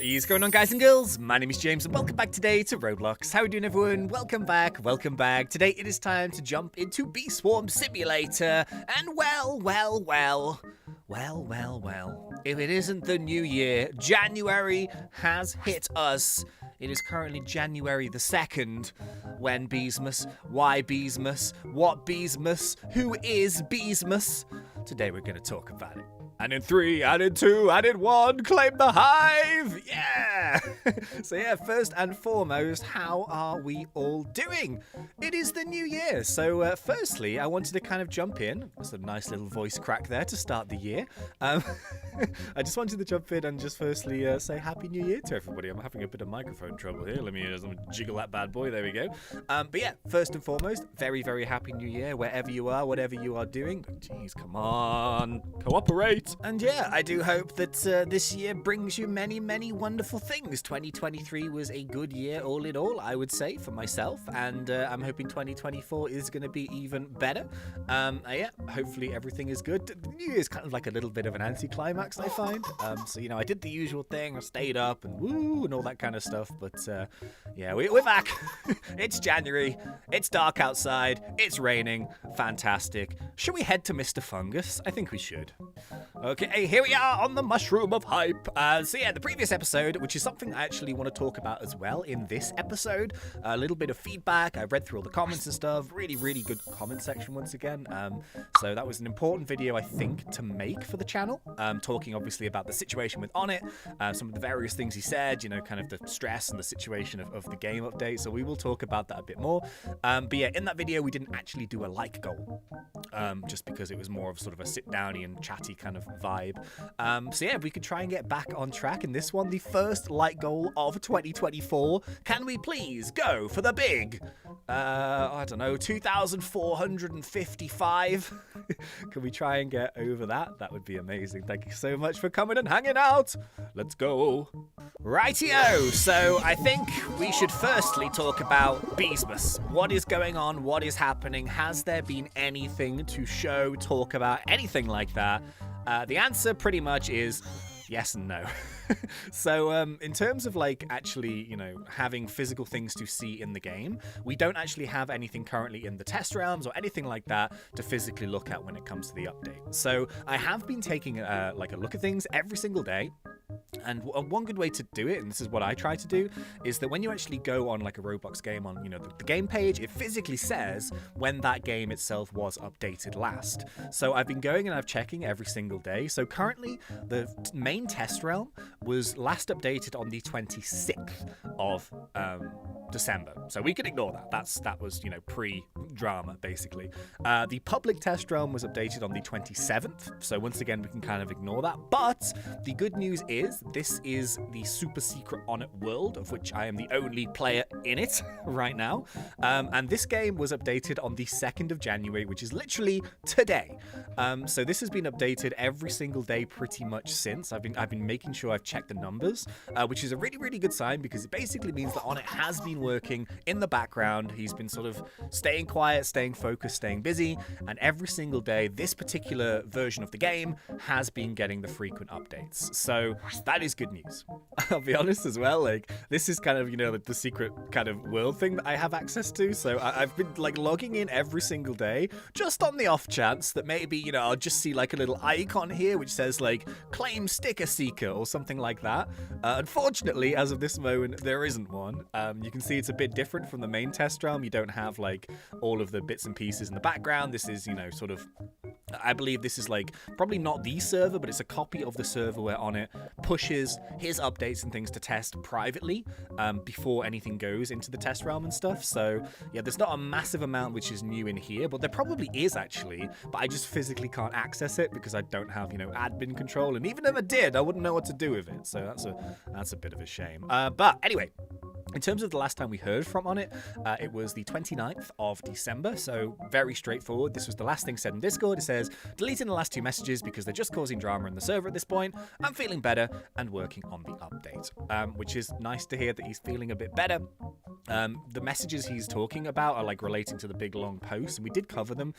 What is going on, guys and girls? My name is James and welcome back today to Roblox. How are you doing, everyone? Welcome back, welcome back. Today it is time to jump into Bee Swarm Simulator. And well, if it isn't the new year, January has hit us. It is currently January the 2nd when Beesmas, why Beesmas, what Beesmas, who is Beesmas? Today we're going to talk about it. And in 3, and in 2, and in 1, claim the hive! Yeah! So yeah, first and foremost, how are we all doing? It is the new year, so firstly, I wanted to kind of jump in. That's a nice little voice crack there to start the year. I just wanted to jump in and just firstly say Happy New Year to everybody. I'm having a bit of microphone trouble here. Let me jiggle that bad boy. There we go. But yeah, first and foremost, very, very Happy New Year, wherever you are, whatever you are doing. Jeez, come on. Cooperate. And yeah, I do hope that this year brings you many, many wonderful things. 2023 was a good year all in all, I would say, for myself. And I'm hoping 2024 is going to be even better. Yeah, hopefully everything is good. The New Year is kind of like a little bit of an anticlimax, I find. So, you know, I did the usual thing. I stayed up and woo and all that kind of stuff. But yeah, we're back. It's January. It's dark outside. It's raining. Fantastic. Should we head to Mr. Fungus? I think we should. Okay, here we are on the mushroom of hype. So yeah, the previous episode, which is something I actually want to talk about as well in this episode, a little bit of feedback. I read through all the comments and stuff. Really, really good comment section once again. So that was an important video, I think, to make for the channel. Talking obviously about the situation with Onett, some of the various things he said, you know, kind of the stress and the situation of the game update. So we will talk about that a bit more. But yeah, in that video, we didn't actually do a like goal, just because it was more of sort of a sit-downy and chatty kind of vibe. So yeah, if we could try and get back on track in this one, the first like goal of 2024, can we please go for the big, I don't know, 2,455? Can we try and get over that? That would be amazing. Thank you so much for coming and hanging out. Let's go. Rightio, so I think we should firstly talk about Beesmas. What is going on? What is happening? Has there been anything to show, talk about, anything like that? The answer pretty much is yes and no. So in terms of like actually, you know, having physical things to see in the game, we don't actually have anything currently in the test realms or anything like that to physically look at when it comes to the update. So I have been taking like a look at things every single day. And one good way to do it, and this is what I try to do, is that when you actually go on like a Roblox game on, you know, the game page, it physically says when that game itself was updated last. So I've been going and I'm checking every single day. So currently the main test realm was last updated on the 26th of December. So we can ignore that. That was, you know, pre-drama, basically. The public test realm was updated on the 27th. So once again, we can kind of ignore that. But the good news is this is the super secret Onett world, of which I am the only player in it right now. And this game was updated on the 2nd of January, which is literally today. So this has been updated every single day pretty much since. I've been making sure I've checked the numbers, which is a really, really good sign because it basically means that Onett has been working in the background. He's been sort of staying quiet, staying focused, staying busy, and every single day this particular version of the game has been getting the frequent updates. So that is good news. I'll be honest as well, like this is kind of, you know, like the secret kind of world thing that I have access to. So I've been like logging in every single day just on the off chance that maybe, you know, I'll just see like a little icon here which says like claim sticker seeker or something like that. Unfortunately, as of this moment, there isn't one. You can see it's a bit different from the main test realm. You don't have like all of the bits and pieces in the background. This is, you know, sort of, I believe this is like probably not the server, but it's a copy of the server where Onett pushes his updates and things to test privately before anything goes into the test realm and stuff. So yeah, there's not a massive amount which is new in here, but there probably is actually, but I just physically can't access it because I don't have, you know, admin control, and even if I did, I wouldn't know what to do with it. So that's a bit of a shame. But anyway, in terms of the last time we heard from Onett, it was the 29th of December, so very straightforward. This was the last thing said in Discord. It says, deleting the last 2 messages because they're just causing drama in the server at this point. I'm feeling better and working on the update, which is nice to hear that he's feeling a bit better. The messages he's talking about are like relating to the big long posts, and we did cover them.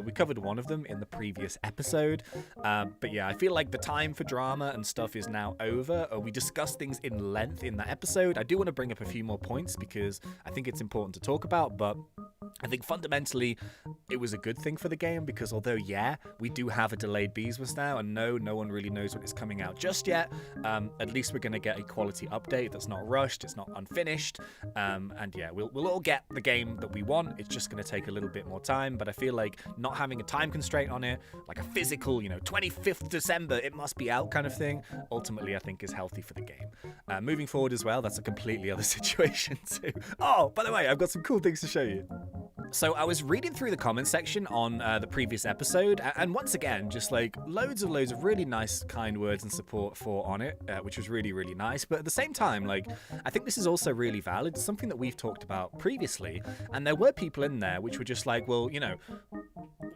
We covered one of them in the previous episode. But yeah, I feel like the time for drama and stuff is now over. We discussed things in length in that episode. I do want to bring up a few more points because I think it's important to talk about, but I think fundamentally it was a good thing for the game because although, yeah, we do have a delayed Beesmas now, and no one really knows when it's coming out just yet, at least we're going to get a quality update that's not rushed, it's not unfinished, and yeah, we'll all get the game that we want. It's just going to take a little bit more time, but I feel like not having a time constraint on it, like a physical, 25th December, it must be out kind of thing, ultimately I think is healthy for the game. Moving forward as well, that's a completely other situation too. Oh, by the way, I've got some cool things to show you. So I was reading through the comment section on the previous episode, and once again, just like loads of really nice, kind words and support for Onett, which was really, really nice. But at the same time, like, I think this is also really valid, something that we've talked about previously, and there were people in there which were just like, well,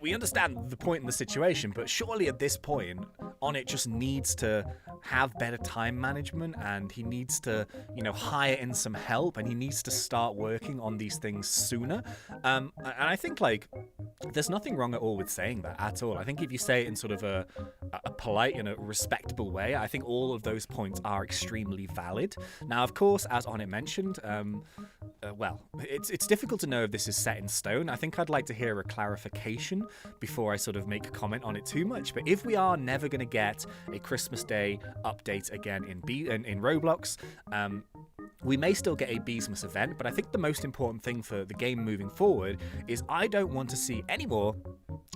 we understand the point in the situation, but surely at this point, Onett just needs to have better time management, and he needs to, hire in some help, and he needs to start working on these things sooner. And I think, like, there's nothing wrong at all with saying that at all. I think if you say it in sort of a polite and a respectable way, I think all of those points are extremely valid. Now, of course, as Onett mentioned, well, it's difficult to know if this is set in stone. I think I'd like to hear a clarification before I sort of make a comment on it too much. But if we are never going to get a Christmas Day update again in Roblox, we may still get a Beesmas event, but I think the most important thing for the game moving forward is I don't want to see anymore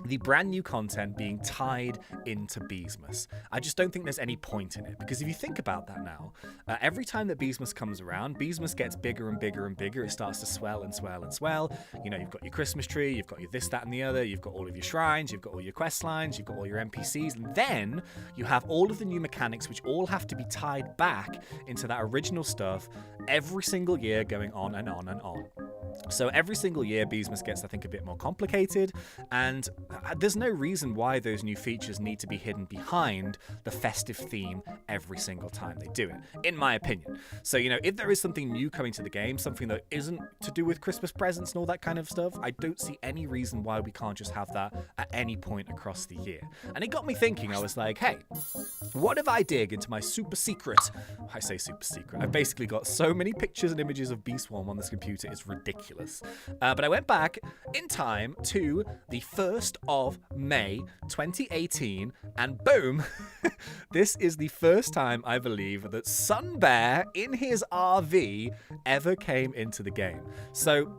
the brand new content being tied into Beesmas. I just don't think there's any point in it, because if you think about that now, every time that Beesmas comes around, Beesmas gets bigger and bigger and bigger. It starts to swell and swell and swell. You've got your Christmas tree, you've got your this, that, and the other, you've got all of your shrines, you've got all your quest lines, you've got all your NPCs, and then you have all of the new mechanics which all have to be tied back into that original stuff every single year, going on and on and on. So every single year, Beesmas gets, I think, a bit more complicated, and there's no reason why those new features need to be hidden behind the festive theme every single time they do it, in my opinion. So, if there is something new coming to the game, something that isn't to do with Christmas presents and all that kind of stuff, I don't see any reason why we can't just have that at any point across the year. And it got me thinking. I was like, hey, what if I dig into my super secret? I say super secret. I've basically got so many pictures and images of Bee Swarm on this computer, it's ridiculous. But I went back in time to the 1st of May 2018, and boom, this is the first time, I believe, that Sunbear in his RV ever came into the game. So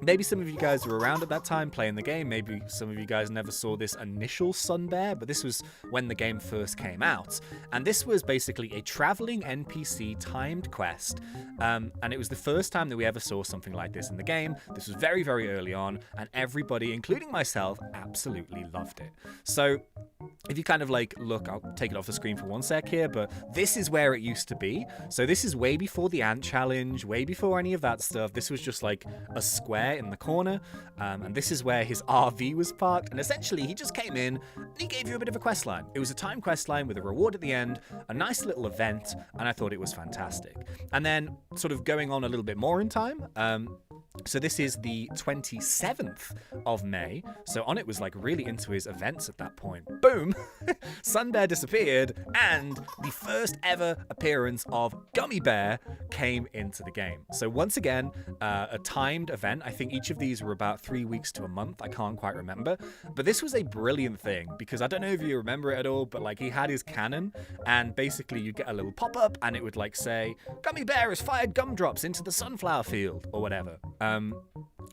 maybe some of you guys were around at that time playing the game. Maybe some of you guys never saw this initial Sunbear, but this was when the game first came out. And this was basically a traveling NPC timed quest. And it was the first time that we ever saw something like this in the game. This was very, very early on, and everybody, including myself, absolutely loved it. So if you kind of like look, I'll take it off the screen for one sec here, but this is where it used to be. So this is way before the ant challenge, way before any of that stuff. This was just like a square in the corner, and this is where his RV was parked, and essentially he just came in and he gave you a bit of a quest line. It was a time quest line with a reward at the end, a nice little event, and I thought it was fantastic. And then sort of going on a little bit more in time, so this is the 27th of May. So Onett was like really into his events at that point. Boom! Sunbear disappeared, and the first ever appearance of Gummy Bear came into the game. So once again, a timed event. I think each of these were about 3 weeks to a month. I can't quite remember. But this was a brilliant thing, because I don't know if you remember it at all, but like he had his cannon, and basically you get a little pop-up, and it would like say, Gummy Bear has fired gumdrops into the sunflower field, or whatever. And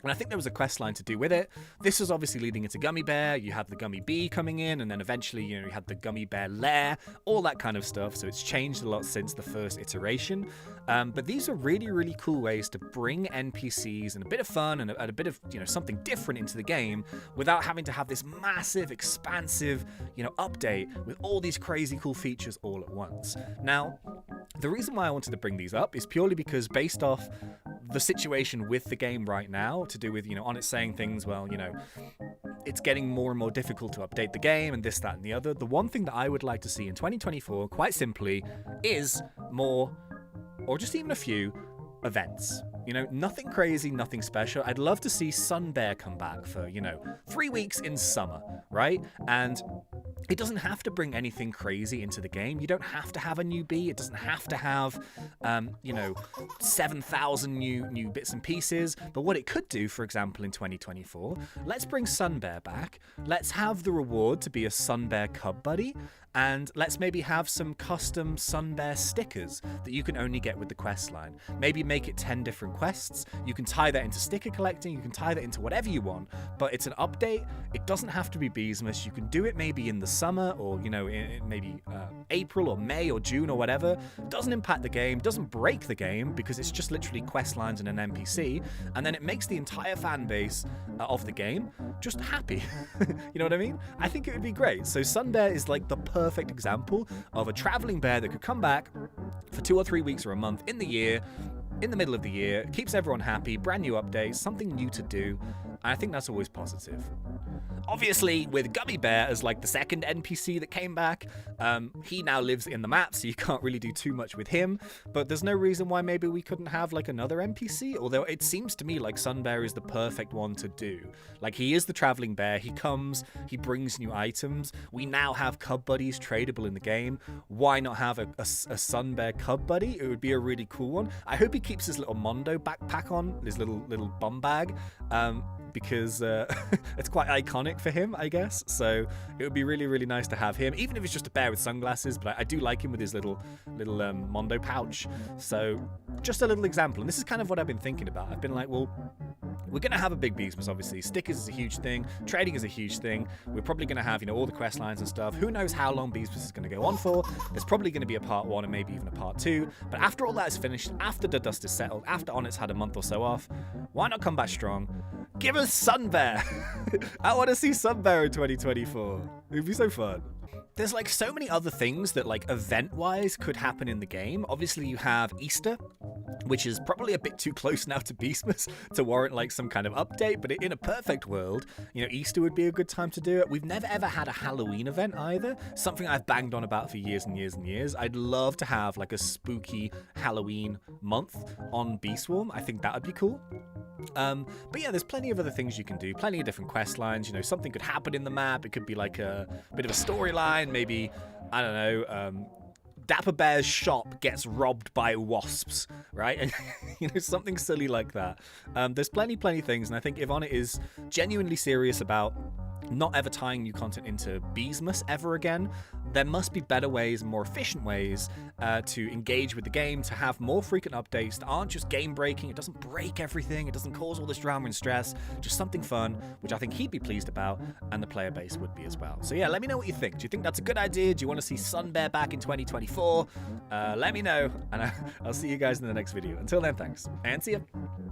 I think there was a quest line to do with it. This was obviously leading into Gummy Bear. You had the Gummy Bee coming in, and then eventually, you had the Gummy Bear lair, all that kind of stuff. So it's changed a lot since the first iteration. But these are really, really cool ways to bring NPCs and a bit of fun and a bit of, something different into the game without having to have this massive, expansive, update with all these crazy cool features all at once. Now, the reason why I wanted to bring these up is purely because based off the situation with the game right now, to do with, Onett saying things, well, it's getting more and more difficult to update the game and this, that, and the other. The one thing that I would like to see in 2024, quite simply, is more, or just even a few, events. You know, nothing crazy, nothing special. I'd love to see Sun Bear come back for, 3 weeks in summer, right? And it doesn't have to bring anything crazy into the game. You don't have to have a new bee. It doesn't have to have, 7,000 new bits and pieces. But what it could do, for example, in 2024, let's bring Sun Bear back. Let's have the reward to be a Sun Bear Cub Buddy. And let's maybe have some custom Sun Bear stickers that you can only get with the quest line. Maybe make it 10 different quests. You can tie that into sticker collecting. You can tie that into whatever you want. But it's an update. It doesn't have to be Beesmas. You can do it maybe in the summer or, in maybe April or May or June or whatever. Doesn't impact the game. Doesn't break the game because it's just literally quest lines and an NPC. And then it makes the entire fan base of the game just happy. You know what I mean? I think it would be great. So Sun Bear is like the perfect example of a traveling bear that could come back for 2 or 3 weeks or a month in the year, in the middle of the year, keeps everyone happy, brand new updates, something new to do. And I think that's always positive. Obviously, with Gummy Bear as like the second NPC that came back, he now lives in the map, so you can't really do too much with him. But there's no reason why maybe we couldn't have like another NPC, although it seems to me like Sun Bear is the perfect one to do. Like, he is the traveling bear, he comes, he brings new items. We now have Cub Buddies tradable in the game. Why not have a Sun Bear Cub Buddy? It would be a really cool one. I hope he keeps his little Mondo backpack on, his little bum bag. Because it's quite iconic for him, I guess. So it would be really, really nice to have him, even if it's just a bear with sunglasses. But I do like him with his little Mondo pouch. So just a little example. And this is kind of what I've been thinking about. I've been like, well, we're going to have a big Beesmas, obviously. Stickers is a huge thing. Trading is a huge thing. We're probably going to have, all the quest lines and stuff. Who knows how long Beesmas is going to go on for. There's probably going to be a part 1 and maybe even a part 2. But after all that is finished, after the dust is settled, after Onett's had a month or so off, why not come back strong? Give us Sun Bear. I want to see Sun Bear in 2024. It would be so fun. There's like so many other things that like event-wise could happen in the game. Obviously you have Easter, which is probably a bit too close now to Beesmas to warrant like some kind of update, but in a perfect world, Easter would be a good time to do it. We've never ever had a Halloween event either, something I've banged on about for years and years and years. I'd love to have like a spooky Halloween month on Bee Swarm. I think that would be cool. But yeah, there's plenty of other things you can do, plenty of different quest lines. Something could happen in the map. It could be like a bit of a storyline, maybe, I don't know, Dapper Bear's shop gets robbed by wasps, right? And something silly like that. There's plenty things, and I think if Onett is genuinely serious about not ever tying new content into Beesmas ever again, there must be better ways, more efficient ways to engage with the game, to have more frequent updates that aren't just game breaking. It doesn't break everything. It doesn't cause all this drama and stress. Just something fun, which I think he'd be pleased about, and the player base would be as well. So yeah, let me know what you think. Do you think that's a good idea? Do you want to see Sun Bear back in 2024? Let me know, and I'll see you guys in the next video. Until then, thanks, and see ya.